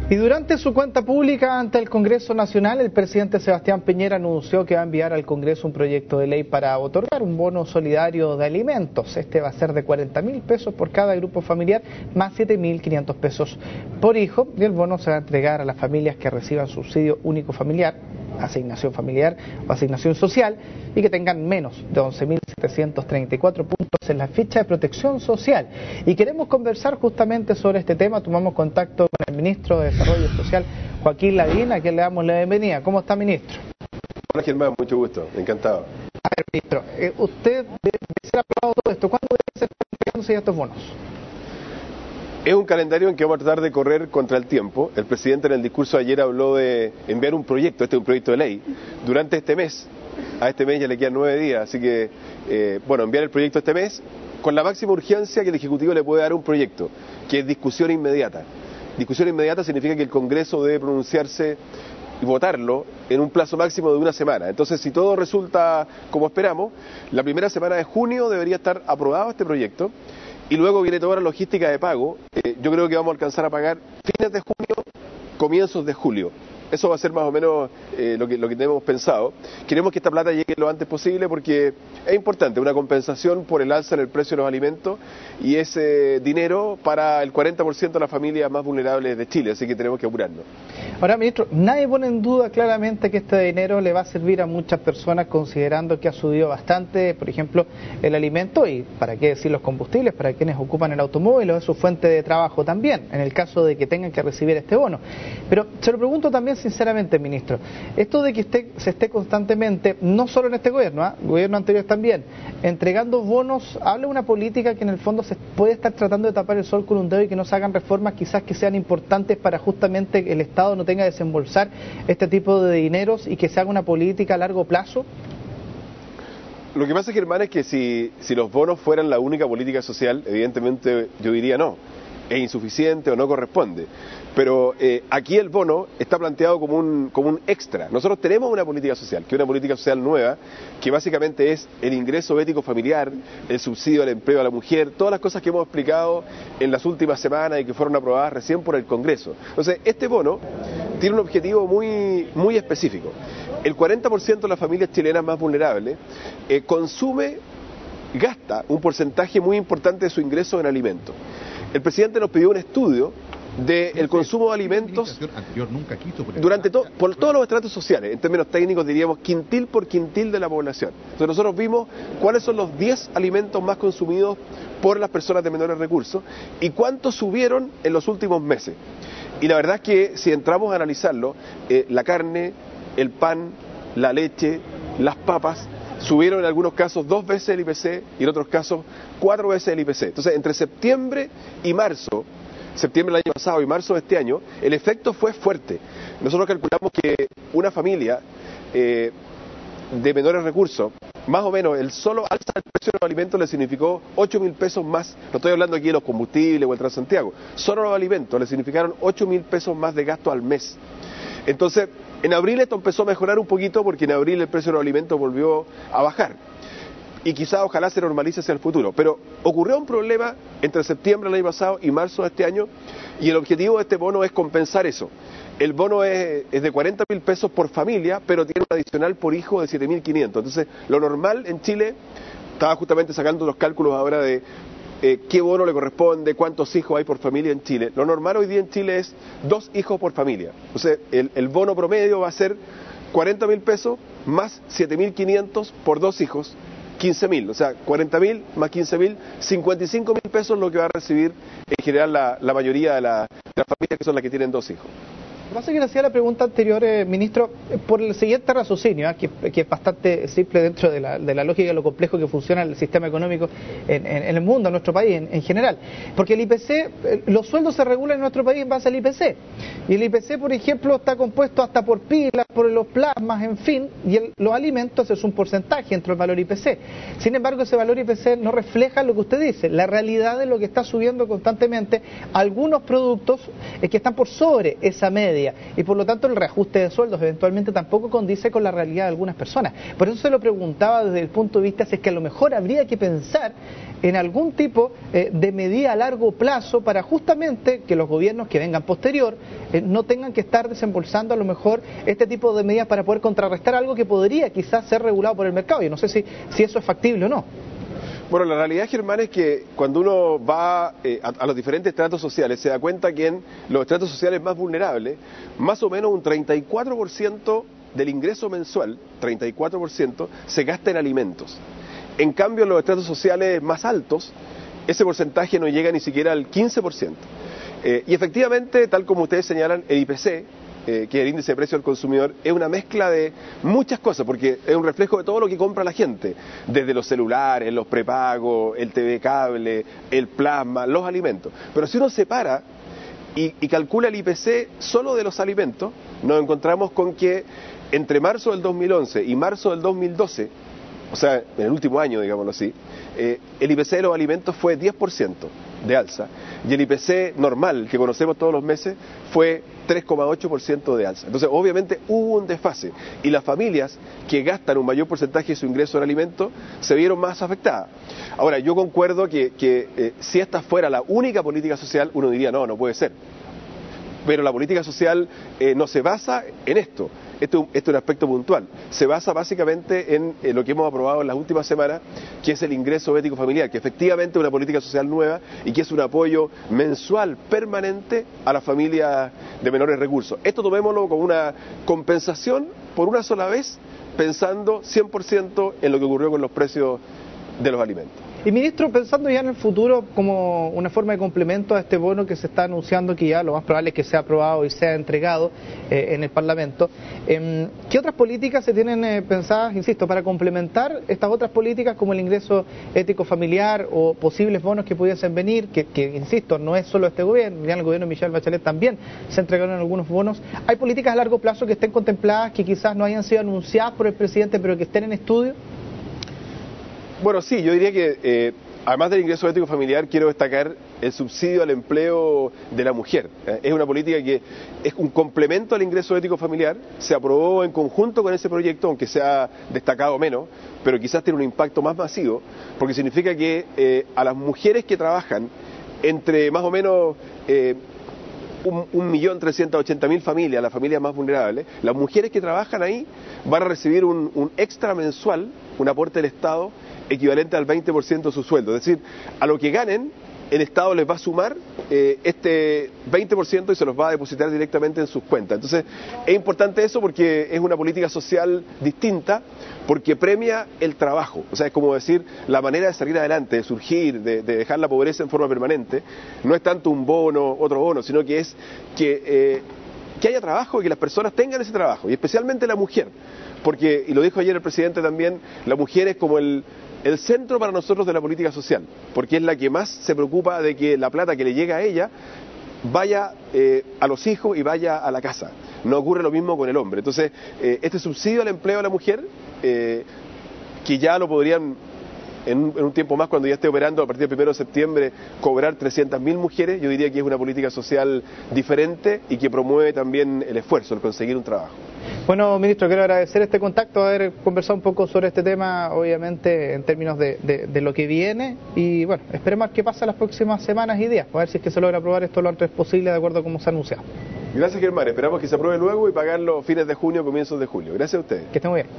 Y durante su cuenta pública ante el Congreso Nacional, el presidente Sebastián Piñera anunció que va a enviar al Congreso un proyecto de ley para otorgar un bono solidario de alimentos. Este va a ser de 40.000 pesos por cada grupo familiar, más 7.500 pesos por hijo, y el bono se va a entregar a las familias que reciban subsidio único familiar, asignación familiar o asignación social y que tengan menos de 11.734 puntos en la ficha de protección social. Y queremos conversar justamente sobre este tema. Tomamos contacto con el ministro de Desarrollo Social, Joaquín Lavín, a quien le damos la bienvenida. ¿Cómo está, ministro? Hola, Germán, mucho gusto, encantado. A ver, ministro, usted debe ser aprobado todo esto. ¿Cuándo deben ser entregándose ya estos bonos? Es un calendario en que vamos a tratar de correr contra el tiempo. El presidente en el discurso de ayer habló de enviar un proyecto, este es un proyecto de ley, durante este mes. A este mes ya le quedan 9 días, así que, enviar el proyecto este mes con la máxima urgencia que el Ejecutivo le puede dar a un proyecto, que es discusión inmediata. Discusión inmediata significa que el Congreso debe pronunciarse y votarlo en un plazo máximo de 1 semana. Entonces, si todo resulta como esperamos, la primera semana de junio debería estar aprobado este proyecto. Y luego viene toda la logística de pago. Yo creo que vamos a alcanzar a pagar fines de junio, comienzos de julio. Eso va a ser más o menos lo que tenemos pensado. Queremos que esta plata llegue lo antes posible porque es importante, una compensación por el alza en el precio de los alimentos y ese dinero para el 40% de las familias más vulnerables de Chile, así que tenemos que apurarnos. Ahora, ministro, nadie pone en duda claramente que este dinero le va a servir a muchas personas, considerando que ha subido bastante, por ejemplo, el alimento y, para qué decir, los combustibles, para quienes ocupan el automóvil, o es su fuente de trabajo también, en el caso de que tengan que recibir este bono. Pero se lo pregunto también sinceramente, ministro, esto de que se esté constantemente, no solo en este gobierno, gobierno anterior también, entregando bonos, habla de una política que en el fondo se puede estar tratando de tapar el sol con un dedo y que no se hagan reformas quizás que sean importantes para justamente que el Estado no tenga que desembolsar este tipo de dineros y que se haga una política a largo plazo. Lo que pasa, Germán, es que si los bonos fueran la única política social, evidentemente yo diría no, es insuficiente o no corresponde. Pero aquí el bono está planteado como un extra. Nosotros tenemos una política social, que es una política social nueva, que básicamente es el ingreso ético familiar, el subsidio al empleo a la mujer, todas las cosas que hemos explicado en las últimas semanas y que fueron aprobadas recién por el Congreso. Entonces, este bono tiene un objetivo muy específico. El 40% de las familias chilenas más vulnerables gasta un porcentaje muy importante de su ingreso en alimentos. El presidente nos pidió un estudio del consumo de alimentos por todos los estratos sociales, en términos técnicos diríamos quintil por quintil de la población. Entonces nosotros vimos cuáles son los 10 alimentos más consumidos por las personas de menores recursos y cuántos subieron en los últimos meses. Y la verdad es que si entramos a analizarlo, la carne, el pan, la leche, las papas, subieron en algunos casos 2 veces el IPC y en otros casos 4 veces el IPC. Entonces, entre septiembre y marzo, septiembre del año pasado y marzo de este año, el efecto fue fuerte. Nosotros calculamos que una familia de menores recursos, más o menos el solo alza del precio de los alimentos le significó 8.000 pesos más. No estoy hablando aquí de los combustibles o el Transantiago. Solo los alimentos le significaron 8.000 pesos más de gasto al mes. Entonces, en abril esto empezó a mejorar un poquito porque en abril el precio de los alimentos volvió a bajar. Y quizá ojalá se normalice hacia el futuro. Pero ocurrió un problema entre septiembre del año pasado y marzo de este año y el objetivo de este bono es compensar eso. El bono es de 40.000 pesos por familia, pero tiene un adicional por hijo de 7.500. Entonces, lo normal en Chile, estaba justamente sacando los cálculos ahora de qué bono le corresponde, cuántos hijos hay por familia en Chile. Lo normal hoy día en Chile es 2 hijos por familia. Entonces, el bono promedio va a ser 40.000 pesos más 7.500 por 2 hijos, 15.000. O sea, 40.000 más 15.000, 55.000 pesos lo que va a recibir en general la mayoría de las familias que son las que tienen 2 hijos. Lo que pasa es que le hacía la pregunta anterior, ministro, por el siguiente raciocinio, que es bastante simple dentro de la lógica de lo complejo que funciona el sistema económico en el mundo, en nuestro país en general. Porque el IPC, los sueldos se regulan en nuestro país en base al IPC. Y el IPC, por ejemplo, está compuesto hasta por pilas, por los plasmas, en fin, y los alimentos es un porcentaje entre el valor IPC. Sin embargo, ese valor IPC no refleja lo que usted dice, la realidad de lo que está subiendo constantemente algunos productos que están por sobre esa media. media, y por lo tanto el reajuste de sueldos eventualmente tampoco condice con la realidad de algunas personas. Por eso se lo preguntaba desde el punto de vista si es que a lo mejor habría que pensar en algún tipo de medida a largo plazo para justamente que los gobiernos que vengan posterior no tengan que estar desembolsando a lo mejor este tipo de medidas para poder contrarrestar algo que podría quizás ser regulado por el mercado. Y no sé si eso es factible o no. Bueno, la realidad, Germán, es que cuando uno va a los diferentes estratos sociales se da cuenta que en los estratos sociales más vulnerables, más o menos un 34% del ingreso mensual, 34%, se gasta en alimentos. En cambio, en los estratos sociales más altos, ese porcentaje no llega ni siquiera al 15%. Y efectivamente, tal como ustedes señalan, el IPC, que es el índice de precio del consumidor, es una mezcla de muchas cosas, porque es un reflejo de todo lo que compra la gente, desde los celulares, los prepagos, el TV cable, el plasma, los alimentos. Pero si uno separa y calcula el IPC solo de los alimentos, nos encontramos con que entre marzo del 2011 y marzo del 2012, o sea, en el último año, digámoslo así, el IPC de los alimentos fue 10% de alza, y el IPC normal, que conocemos todos los meses, fue 3,8% de alza. Entonces, obviamente, hubo un desfase, y las familias que gastan un mayor porcentaje de su ingreso en alimentos se vieron más afectadas. Ahora, yo concuerdo que si esta fuera la única política social, uno diría, no puede ser. Pero la política social no se basa en esto. Esto es un aspecto puntual. Se basa básicamente en lo que hemos aprobado en las últimas semanas, que es el ingreso ético familiar, que efectivamente es una política social nueva y que es un apoyo mensual permanente a las familias de menores recursos. Esto tomémoslo como una compensación por una sola vez, pensando 100% en lo que ocurrió con los precios de los alimentos. Y ministro, pensando ya en el futuro como una forma de complemento a este bono que se está anunciando, que ya lo más probable es que sea aprobado y sea entregado en el Parlamento, ¿qué otras políticas se tienen pensadas, insisto, para complementar estas otras políticas como el ingreso ético familiar o posibles bonos que pudiesen venir, que insisto, no es solo este gobierno, ya en el gobierno de Michelle Bachelet también se entregaron algunos bonos? ¿Hay políticas a largo plazo que estén contempladas, que quizás no hayan sido anunciadas por el presidente, pero que estén en estudio? Bueno, sí, yo diría que además del ingreso ético familiar, quiero destacar el subsidio al empleo de la mujer. Es una política que es un complemento al ingreso ético familiar, se aprobó en conjunto con ese proyecto, aunque se ha destacado menos, pero quizás tiene un impacto más masivo, porque significa que a las mujeres que trabajan entre más o menos 1.380.000 familias, las familias más vulnerables, las mujeres que trabajan ahí van a recibir un extra mensual, un aporte del Estado equivalente al 20% de su sueldo. Es decir, a lo que ganen, el Estado les va a sumar este 20% y se los va a depositar directamente en sus cuentas. Entonces, es importante eso porque es una política social distinta, porque premia el trabajo. O sea, es como decir, la manera de salir adelante, de surgir, de dejar la pobreza en forma permanente, no es tanto un bono, otro bono, sino que es que haya trabajo y que las personas tengan ese trabajo, y especialmente la mujer. Porque, y lo dijo ayer el presidente también, la mujer es como el centro para nosotros de la política social, porque es la que más se preocupa de que la plata que le llega a ella vaya a los hijos y vaya a la casa. No ocurre lo mismo con el hombre. Entonces, este subsidio al empleo de la mujer, que ya lo podrían en un tiempo más, cuando ya esté operando a partir del 1 de septiembre, cobrar 300.000 mujeres, yo diría que es una política social diferente y que promueve también el esfuerzo, el conseguir un trabajo. Bueno, ministro, quiero agradecer este contacto, haber conversado un poco sobre este tema, obviamente en términos de lo que viene, y bueno, esperemos qué pasa las próximas semanas y días, a ver si es que se logra aprobar esto lo antes posible de acuerdo a como se ha anunciado. Gracias, Germán, esperamos que se apruebe luego y pagarlo fines de junio, comienzos de julio. Gracias a ustedes. Que estén muy bien.